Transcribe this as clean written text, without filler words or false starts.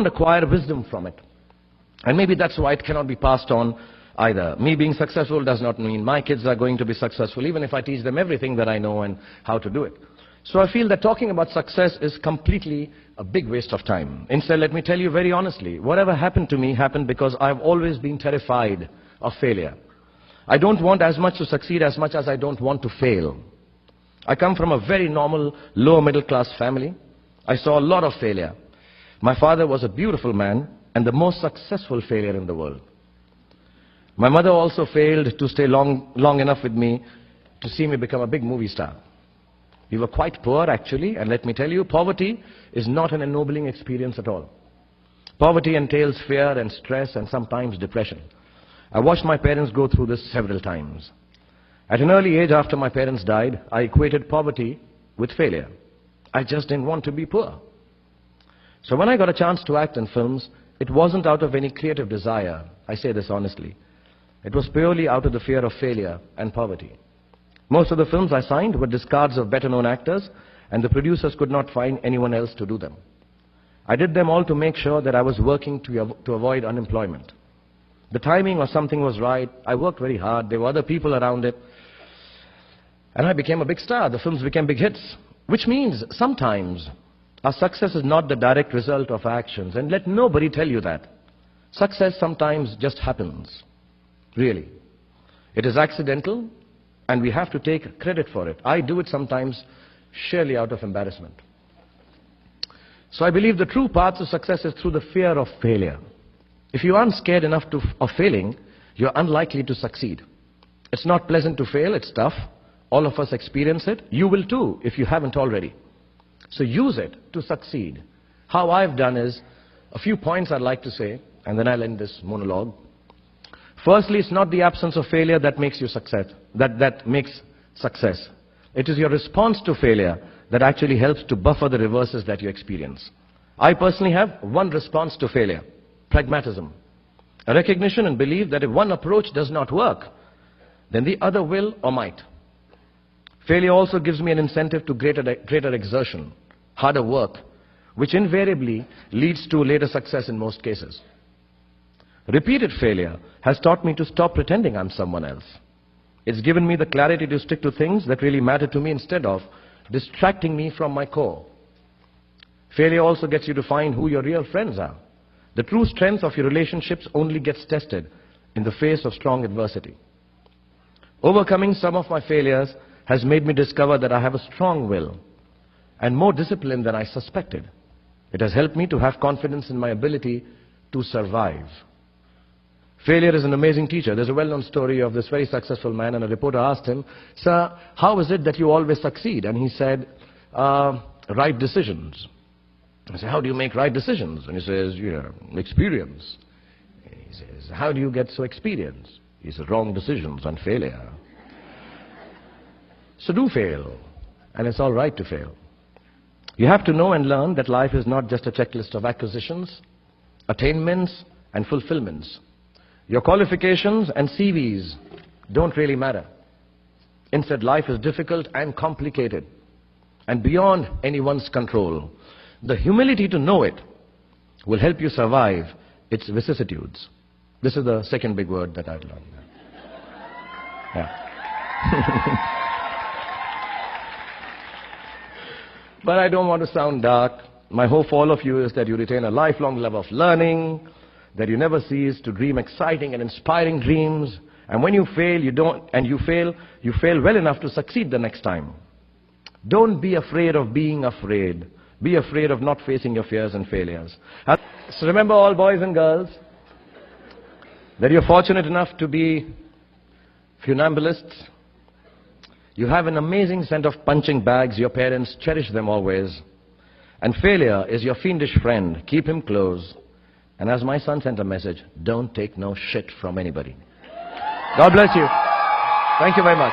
acquire wisdom from it. And maybe that's why it cannot be passed on either. Me being successful does not mean my kids are going to be successful, even if I teach them everything that I know and how to do it. So I feel that talking about success is completely a big waste of time. Instead, let me tell you very honestly, whatever happened to me happened because I've always been terrified of failure. I don't want as much to succeed as much as I don't want to fail. I come from a very normal, lower middle class family. I saw a lot of failure. My father was a beautiful man and the most successful failure in the world. My mother also failed to stay long enough with me to see me become a big movie star. We were quite poor actually, and let me tell you, poverty is not an ennobling experience at all. Poverty entails fear and stress and sometimes depression. I watched my parents go through this several times. At an early age after my parents died, I equated poverty with failure. I just didn't want to be poor. So when I got a chance to act in films, it wasn't out of any creative desire. I say this honestly. It was purely out of the fear of failure and poverty. Most of the films I signed were discards of better-known actors, and the producers could not find anyone else to do them. I did them all to make sure that I was working to avoid unemployment. The timing or something was right. I worked very hard. There were other people around it. And I became a big star. The films became big hits. Which means sometimes our success is not the direct result of our actions. And let nobody tell you that. Success sometimes just happens. Really. It is accidental, and we have to take credit for it. I do it sometimes sheerly out of embarrassment. So I believe the true path to success is through the fear of failure. If you aren't scared enough of failing, you're unlikely to succeed. It's not pleasant to fail, it's tough. All of us experience it. You will too, if you haven't already. So use it to succeed. How I've done is, a few points I'd like to say, and then I'll end this monologue. Firstly, it's not the absence of failure that makes you success, that makes success. It is your response to failure that actually helps to buffer the reverses that you experience. I personally have one response to failure: pragmatism. A recognition and belief that if one approach does not work, then the other will or might. Failure also gives me an incentive to greater exertion, harder work, which invariably leads to later success in most cases. Repeated failure has taught me to stop pretending I'm someone else. It's given me the clarity to stick to things that really matter to me instead of distracting me from my core. Failure also gets you to find who your real friends are. The true strength of your relationships only gets tested in the face of strong adversity. Overcoming some of my failures has made me discover that I have a strong will and more discipline than I suspected. It has helped me to have confidence in my ability to survive. Failure is an amazing teacher. There's a well-known story of this very successful man, and a reporter asked him, "Sir, how is it that you always succeed?" And he said, "Right decisions." I said, "How do you make right decisions?" And he says, "Experience." He says, "How do you get so experienced?" He says, "Wrong decisions and failure." So do fail, and it's all right to fail. You have to know and learn that life is not just a checklist of acquisitions, attainments, and fulfillments. Your qualifications and CVs don't really matter. Instead, life is difficult and complicated and beyond anyone's control. The humility to know it will help you survive its vicissitudes. This is the second big word that I've learned. Yeah. But I don't want to sound dark. My hope for all of you is that you retain a lifelong love of learning, that you never cease to dream exciting and inspiring dreams, and when you fail, you fail well enough to succeed the next time. Don't be afraid of being afraid. Be afraid of not facing your fears and failures. So remember, all boys and girls, that you're fortunate enough to be funambulists. You have an amazing set of punching bags. Your parents cherish them always. And failure is your fiendish friend. Keep him close. And as my son sent a message, don't take no shit from anybody. God bless you. Thank you very much.